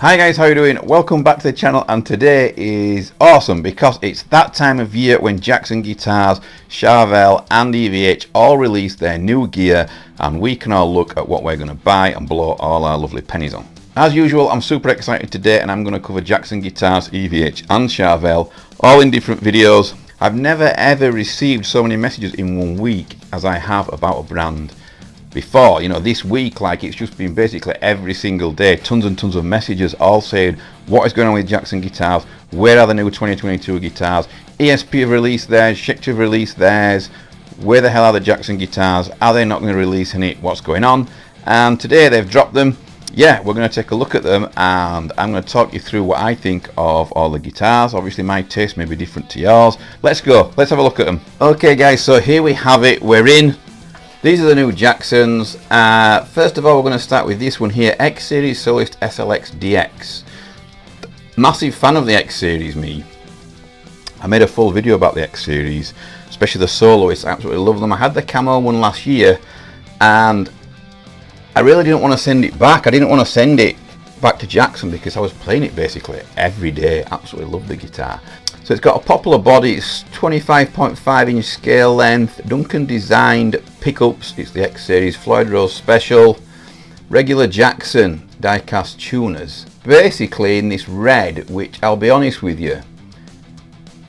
Hi guys, how you doing? Welcome back to the channel, and today is awesome because it's that time of year when Jackson Guitars, Charvel and EVH all release their new gear, and we can all look at what we're going to buy and blow all our lovely pennies on. As usual, I'm super excited today and I'm going to cover Jackson Guitars, EVH and Charvel all in different videos. I've never ever received so many messages in 1 week as I have about a brand before. You know, this week, like, it's just been basically every single day tons and tons of messages all saying what is going on with Jackson Guitars, where are the new 2022 guitars, ESP have released theirs, Schecter have released theirs, where the hell are the Jackson Guitars, are they not going to release any, what's going on? And today they've dropped them. Yeah, we're going to take a look at them and I'm going to talk you through what I think of all the guitars. Obviously my taste may be different to yours. Let's go, let's have a look at them. Okay guys, so here we have it, we're in. These are the new Jacksons. First of all, we're going to start with this one here, X Series Soloist SLX DX. Massive fan of the X Series, me. I made a full video about the X Series, especially the Soloists. I absolutely love them. I had the camo one last year, and I really didn't want to send it back. I didn't want to send it back to Jackson because I was playing it basically every day. Absolutely love the guitar. So it's got a poplar body, it's 25.5 inch scale length, Duncan designed pickups, it's the X Series Floyd Rose Special, regular Jackson die-cast tuners. Basically in this red, which I'll be honest with you,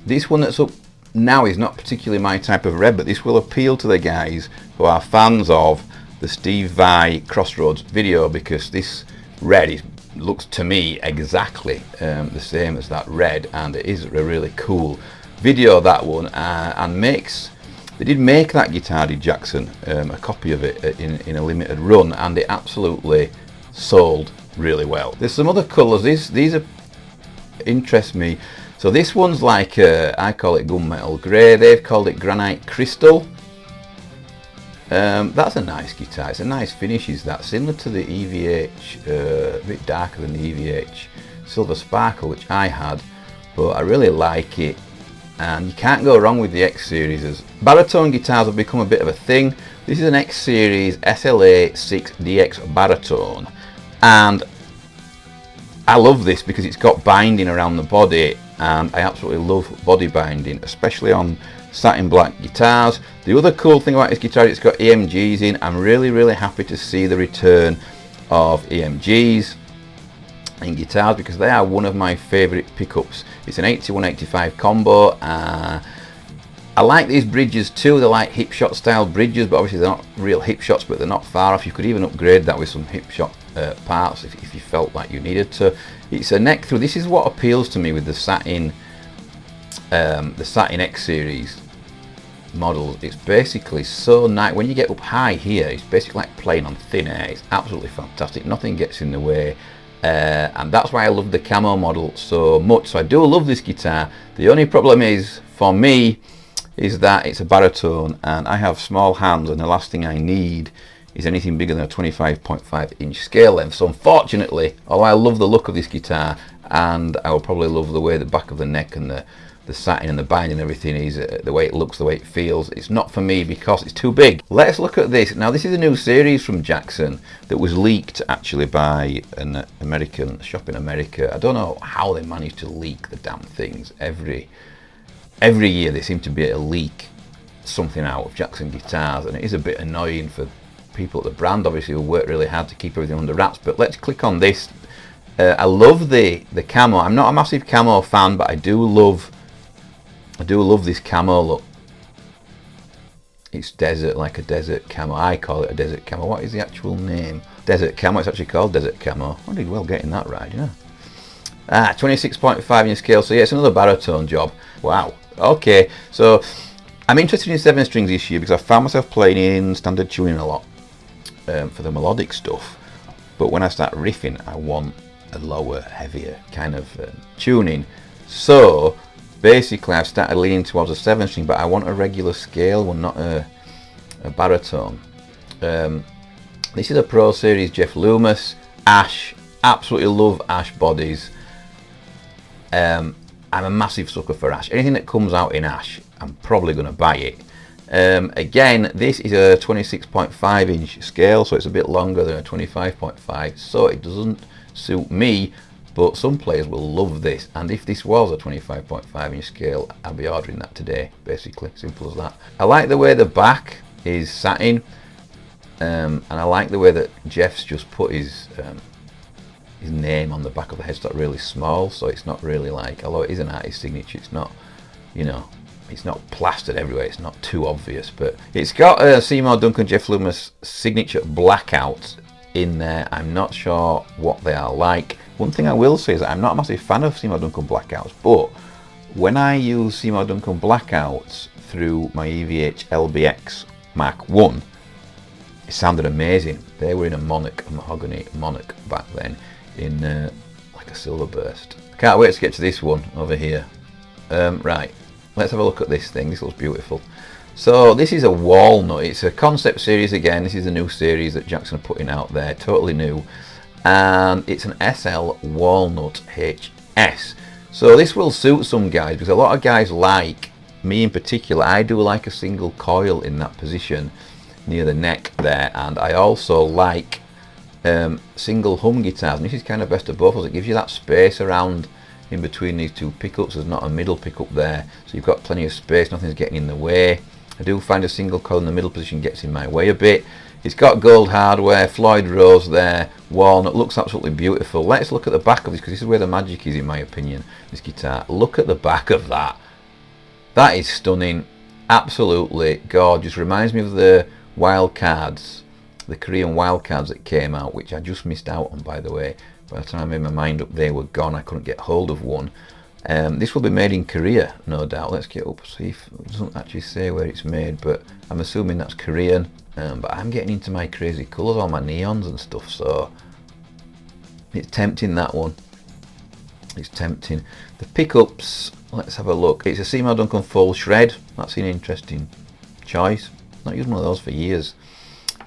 this one that's up now is not particularly my type of red, but this will appeal to the guys who are fans of the Steve Vai Crossroads video, because this red looks to me exactly the same as that red, and it is a really cool video, that one, and they did make that guitar, did Jackson, a copy of it in a limited run, and it absolutely sold really well. There's some other colours, these are interest me. So this one's like I call it gunmetal grey, they've called it granite crystal. That's a nice guitar, it's a nice finish, is that, similar to the EVH, a bit darker than the EVH Silver Sparkle, which I had, but I really like it, and you can't go wrong with the X Series. Baritone guitars have become a bit of a thing. This is an X Series SLA 6 DX Baritone, and I love this because it's got binding around the body, and I absolutely love body binding, especially on satin black guitars. The other cool thing about this guitar, it's got EMGs in. I'm really happy to see the return of EMGs in guitars because they are one of my favourite pickups. It's an 81-85 combo. I like these bridges too. They're like hip shot style bridges, but obviously they're not real hip shots, but they're not far off. You could even upgrade that with some hip shot parts if you felt like you needed to. It's a neck through. This is what appeals to me with the satin X Series models. It's basically so nice. When you get up high here, it's basically like playing on thin air. It's absolutely fantastic. Nothing gets in the way, and that's why I love the camo model so much. So I do love this guitar. The only problem is, for me, is that it's a baritone and I have small hands, and the last thing I need is anything bigger than a 25.5 inch scale length. So unfortunately, although I love the look of this guitar, and I will probably love the way the back of the neck and the satin and the binding and everything is, the way it looks, the way it feels, it's not for me because it's too big. Let's look at this. Now this is a new series from Jackson that was leaked actually by an American shop in America. I don't know how they managed to leak the damn things. Every year they seem to be able to leak something out of Jackson Guitars, and it is a bit annoying for people at the brand, obviously, who work really hard to keep everything under wraps. But let's click on this. I love the camo. I'm not a massive camo fan, but I do love this camo look. It's desert, like a desert camo. I call it a desert camo. What is the actual name? Desert camo. It's actually called desert camo. I did well getting that right, you know. 26.5 inch scale. So yeah, it's another baritone job. Wow. Okay, so I'm interested in 7 strings this year because I found myself playing in standard tuning a lot for the melodic stuff. But when I start riffing, I want a lower, heavier kind of tuning. So basically I've started leaning towards a 7 string, but I want a regular scale one, not a baritone. This is a Pro Series Jeff Loomis Ash. Absolutely love Ash bodies. I'm a massive sucker for Ash. Anything that comes out in Ash, I'm probably going to buy it. Again, this is a 26.5 inch scale, so it's a bit longer than a 25.5, so it doesn't suit me, but some players will love this, and if this was a 25.5 inch scale, I'd be ordering that today, basically, simple as that. I like the way the back is satin, and I like the way that Jeff's just put his name on the back of the headstock really small, so it's not really like, although it is an artist signature, it's not, you know, it's not plastered everywhere, it's not too obvious, but it's got a Seymour Duncan Jeff Loomis signature blackout in there. I'm not sure what they are like. One thing I will say is that I'm not a massive fan of Seymour Duncan blackouts, but when I use Seymour Duncan blackouts through my EVH LBX Mark 1, it sounded amazing. They were in a mahogany monarch back then, in like a silver burst. I can't wait to get to this one over here. Right, let's have a look at this thing. This looks beautiful. So this is a walnut. It's a concept series again. This is a new series that Jackson are putting out there, totally new, and it's an SL walnut HS. So this will suit some guys, because a lot of guys, like me in particular, I do like a single coil in that position near the neck there, and I also like single hum guitars, and this is kind of best of both worlds. It gives you that space around in between these two pickups. There's not a middle pickup there, so you've got plenty of space, nothing's getting in the way. I do find a single coil in the middle position gets in my way a bit. It's got gold hardware, Floyd Rose there, walnut, looks absolutely beautiful. Let's look at the back of this, because this is where the magic is in my opinion, this guitar. Look at the back of that. That is stunning, absolutely gorgeous. Reminds me of the Wildcards, the Korean Wildcards that came out, which I just missed out on, by the way. By the time I made my mind up, they were gone. I couldn't get hold of one. This will be made in Korea, no doubt. Let's get up, see if it doesn't actually say where it's made, but I'm assuming that's Korean. But I'm getting into my crazy colours, all my neons and stuff, so it's tempting, that one. It's tempting. The pickups, let's have a look. It's a Seymour Duncan full shred. That's an interesting choice. Not used one of those for years.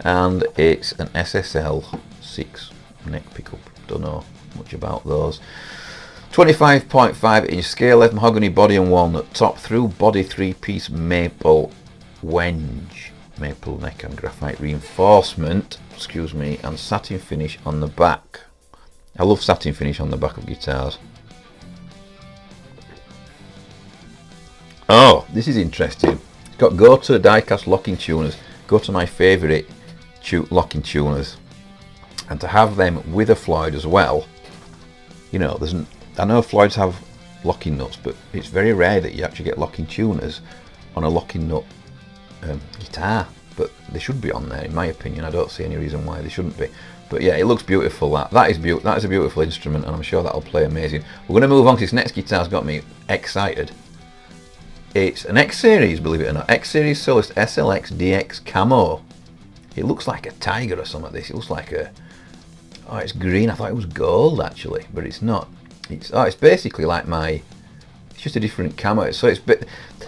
And it's an SSL 6 neck pickup. Don't know much about those. 25.5 inch scale length, mahogany body and walnut top, through body 3-piece maple wenge, maple neck and graphite reinforcement, excuse me, and satin finish on the back. I love satin finish on the back of guitars. Oh, this is interesting. It's got go to die-cast locking tuners, go to my favourite locking tuners, and to have them with a Floyd as well. You know, I know Floyds have locking nuts, but it's very rare that you actually get locking tuners on a locking nut guitar, but they should be on there in my opinion. I don't see any reason why they shouldn't be. But yeah, it looks beautiful. That is a beautiful instrument, and I'm sure that'll play amazing. We're going to move on, because this next guitar's got me excited. It's an X Series, believe it or not. X Series Soloist SLX DX Camo. It looks like a tiger or something. This, it looks like a, oh, it's green. I thought it was gold actually, but it's not. It's basically like it's just a different camo. So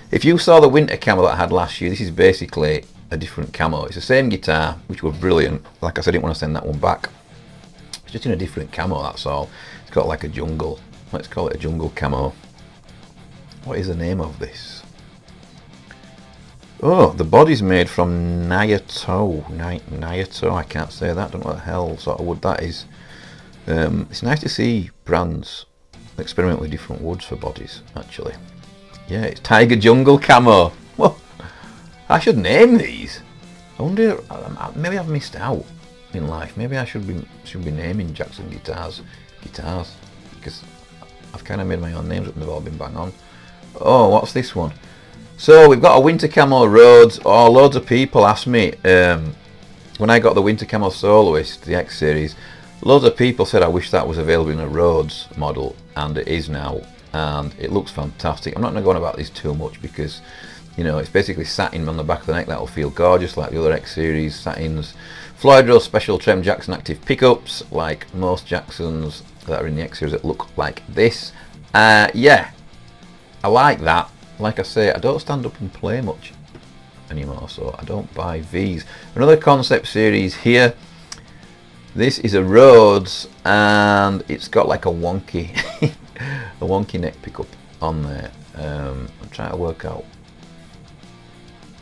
if you saw the winter camo that I had last year, this is basically a different camo. It's the same guitar, which was brilliant. Like I said, I didn't want to send that one back. It's just in a different camo, that's all. It's got like a jungle, let's call it a jungle camo. What is the name of this? Oh, the body's made from Nyato. I can't say that. I don't know what the hell sort of wood that is. It's nice to see brands experiment with different woods for bodies, actually. Yeah, it's Tiger Jungle Camo. Well, I should name these. I wonder, maybe I've missed out in life. Maybe I should be naming Jackson guitars, because I've kind of made my own names up and they've all been bang on. Oh, what's this one? So we've got a winter camo Rhodes. Oh, loads of people asked me when I got the winter camo Soloist, the X Series. Loads of people said I wish that was available in a Rhodes model, and it is now, and it looks fantastic. I'm not going to go on about this too much, because you know, it's basically satin on the back of the neck. That'll feel gorgeous like the other X Series satins. Floyd Rose special Trem Jackson active pickups, like most Jacksons that are in the X Series that look like this. Yeah, I like that. Like I say, I don't stand up and play much anymore, so I don't buy V's. Another concept series here. This is a Rhodes, and it's got like a wonky neck pickup on there. I'm trying to work out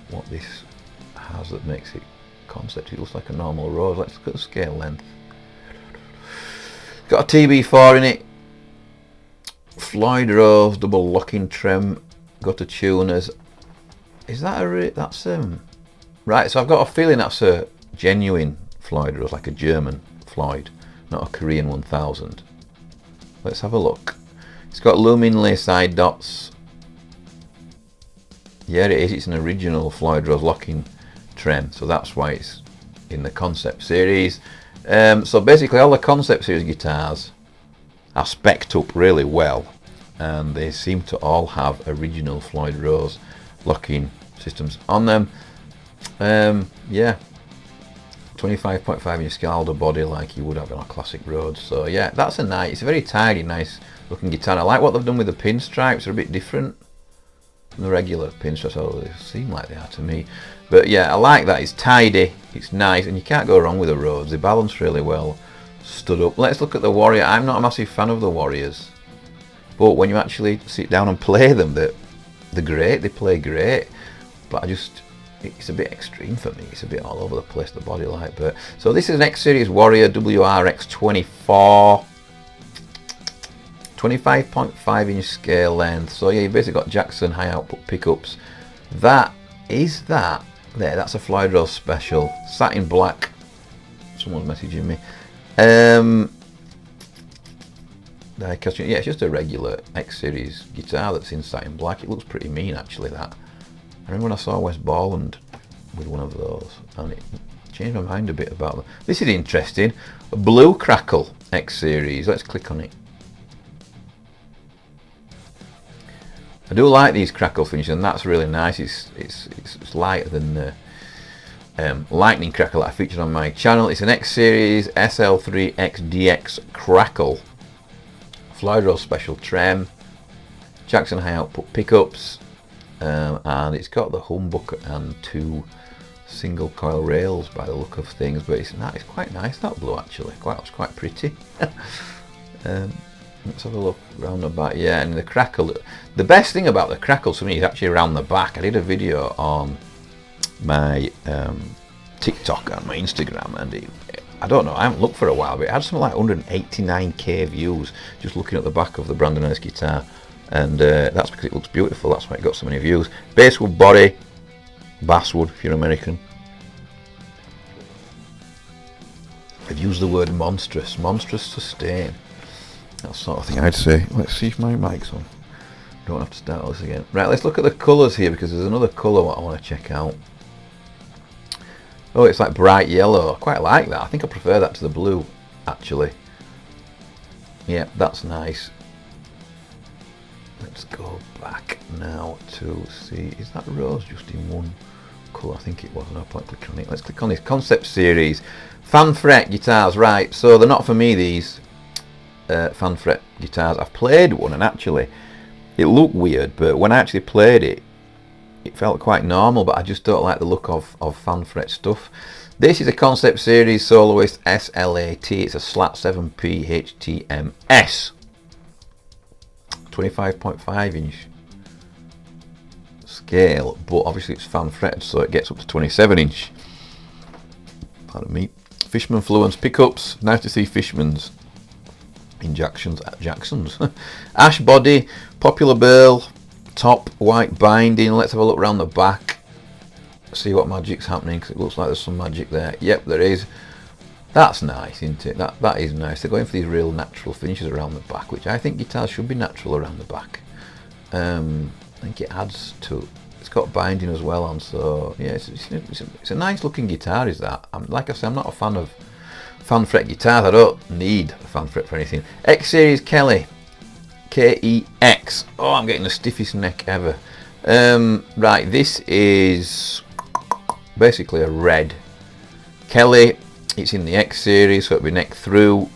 what this has that makes it concept. It looks like a normal Rhodes. Let's look at the scale length. It's got a TB4 in it. Floyd Rose double locking trem, gutter tuners. Is that that's right? So I've got a feeling that's a genuine Floyd Rose, like a German Floyd, not a Korean 1000. Let's have a look. It's got luminally side dots. Yeah, it is. It's an original Floyd Rose locking trem, so that's why it's in the concept series. So basically, all the concept series guitars are spec'd up really well, and they seem to all have original Floyd Rose locking systems on them. Yeah, 25.5 inch Scalder body like you would have on a classic Rhodes. So yeah, that's it's a very tidy, nice looking guitar. I like what they've done with the pinstripes. They're a bit different from the regular pinstripes, although they seem like they are to me. But yeah, I like that. It's tidy, it's nice, and you can't go wrong with the Rhodes. They balance really well, stood up. Let's look at the Warrior. I'm not a massive fan of the Warriors, but when you actually sit down and play them, they're great. They play great, but it's a bit extreme for me. It's a bit all over the place, the body like. But so this is an X Series Warrior WRX24, 25.5 inch scale length. So yeah, you basically got Jackson high output pickups. That's a Floyd Rose special, satin black. Someone's messaging me. Yeah, it's just a regular X Series guitar that's in satin black. It looks pretty mean actually, that. I remember when I saw Wes Borland with one of those, and it changed my mind a bit about them. This is interesting. A blue crackle X Series. Let's click on it. I do like these crackle finishes, and that's really nice. It's lighter than the lightning crackle that I featured on my channel. It's an X Series SL3XDX crackle, Floyd Rose special trem, Jackson high output pickups, and it's got the humbucker and 2 single coil rails by the look of things. But it's quite nice, that blue actually. It's quite pretty. Let's have a look around the back. Yeah, and the crackle. The best thing about the crackle to me is actually around the back. I did a video on my TikTok and my Instagram, and I don't know, I haven't looked for a while, but it had something like 189k views just looking at the back of the Brandon Hurst guitar, and that's because it looks beautiful. That's why it got so many views. Basswood body, basswood if you're American. I've used the word monstrous sustain. That sort of thing I'd say. Let's see if my mic's on. Don't have to start all this again. Right, let's look at the colours here, because there's another colour what I want to check out. Oh, it's like bright yellow. I quite like that. I think I prefer that to the blue, actually. Yeah, that's nice. Let's go back now to see. Is that rose just in one colour? I think it was. No point clicking on it. Let's click on this concept series. Fan fret guitars. Right, so they're not for me, these fan fret guitars. I've played one, and actually it looked weird, but when I actually played it, it felt quite normal. But I just don't like the look of fan fret stuff. This is a concept series soloist SLAT. It's a slat 7P HTMS, 25.5 inch scale, but obviously it's fan fretted, so it gets up to 27 inch. Pardon me. Fishman Fluence pickups. Nice to see Fishman's in Jackson's. Ash body, popular burl, top white binding. Let's have a look around the back, see what magic's happening, because it looks like there's some magic there. Yep, there is. That's nice, isn't it? That is nice. They're going for these real natural finishes around the back, which I think guitars should be natural around the back. I think it adds to. It's got binding as well on, so yeah, it's a nice looking guitar. Is that? Like I say, I'm not a fan of fan fret guitars. I don't need a fan fret for anything. X Series Kelly, KEX. Oh, I'm getting the stiffest neck ever. Right, this is basically a red Kelly. It's in the X Series, so it'll be neck through.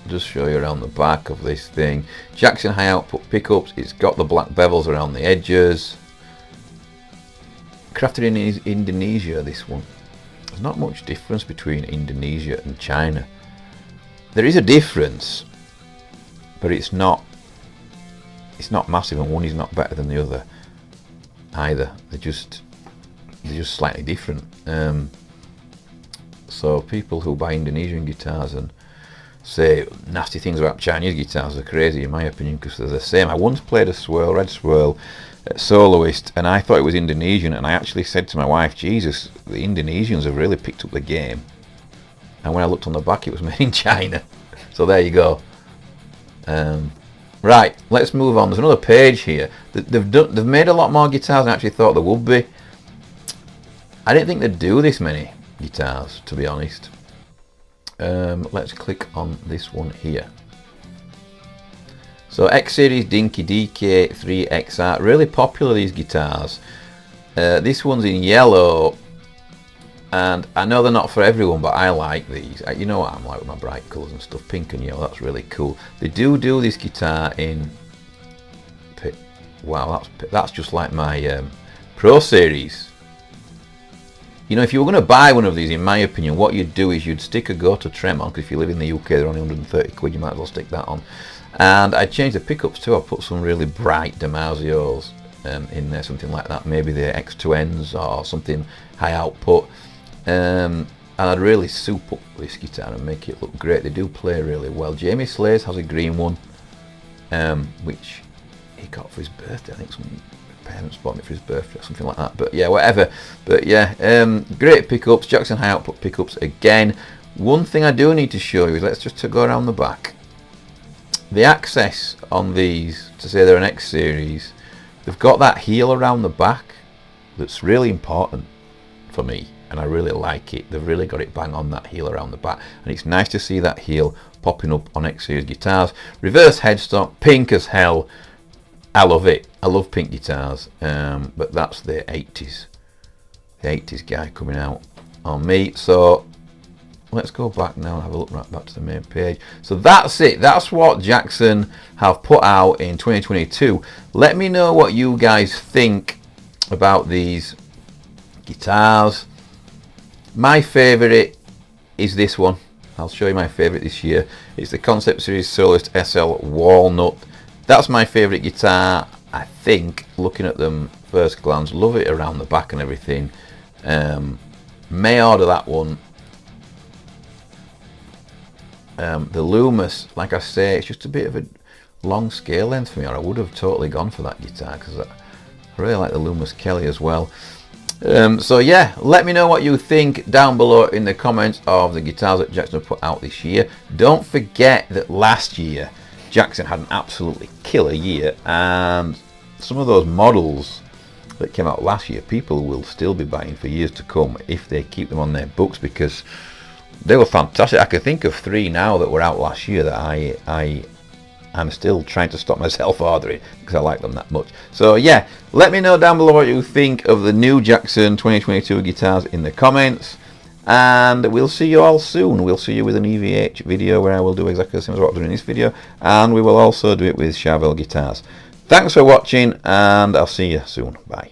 Just show you around the back of this thing. Jackson high output pickups. It's got the black bevels around the edges. Crafted in Indonesia, this one. There's not much difference between Indonesia and China. There is a difference, but it's not massive, and one is not better than the other either. They're just slightly different. So people who buy Indonesian guitars and say nasty things about Chinese guitars. They're crazy in my opinion because they're the same. I once played a swirl, red swirl, soloist, and I thought it was Indonesian, and I actually said to my wife, Jesus, the Indonesians have really picked up the game. And when I looked on the back, it was made in China. So there you go. Right, let's move on. There's another page here. They've made a lot more guitars than I actually thought there would be. I didn't think they'd do this many guitars, to be honest. Let's click on this one here. So X Series Dinky DK3XR, really popular, these guitars. This one's in yellow, and I know they're not for everyone, but I like these. You know what I'm like with my bright colours and stuff, pink and yellow, that's really cool. They do this guitar in, wow, that's just like my Pro Series. You know, if you were going to buy one of these, in my opinion, what you'd do is you'd stick a Goto trem on, because if you live in the UK, they're only 130 quid, you might as well stick that on. And I'd change the pickups too. I'd put some really bright Damasio's in there, something like that, maybe the X2Ns or something high output. And I'd really soup up this guitar and make it look great. They do play really well. Jamie Slays has a green one, which he got for his birthday. I think some parents bought it for his birthday or something like that. But yeah, whatever. But yeah, great pickups. Jackson high output pickups again. One thing I do need to show you is, let's just go around the back. The access on these, to say they're an X series, they've got that heel around the back that's really important for me, and I really like it. They've really got it bang on, that heel around the back, and it's nice to see that heel popping up on X series guitars. Reverse headstock, pink as hell. I love it. I love pink guitars, but that's the 80s. The 80s guy coming out on me. So let's go back now and have a look right back to the main page. So that's it. That's what Jackson have put out in 2022. Let me know what you guys think about these guitars. My favourite is this one. I'll show you my favourite this year. It's the Concept Series Soloist SL Walnut. That's my favourite guitar, I think, looking at them first glance. Love it around the back and everything. May order that one. The Loomis, like I say, it's just a bit of a long scale length for me, or I would have totally gone for that guitar, because I really like the Loomis Kelly as well. So yeah, let me know what you think down below in the comments of the guitars that Jackson put out this year. Don't forget that last year Jackson had an absolutely killer year, and some of those models that came out last year people will still be buying for years to come if they keep them on their books, because they were fantastic. I can think of 3 now that were out last year that I'm still trying to stop myself ordering because I like them that much. So yeah, let me know down below what you think of the new Jackson 2022 guitars in the comments, and we'll see you all soon. We'll see you with an EVH video where I will do exactly the same as what I'm doing in this video, and we will also do it with Charvel guitars. Thanks for watching, and I'll see you soon. Bye.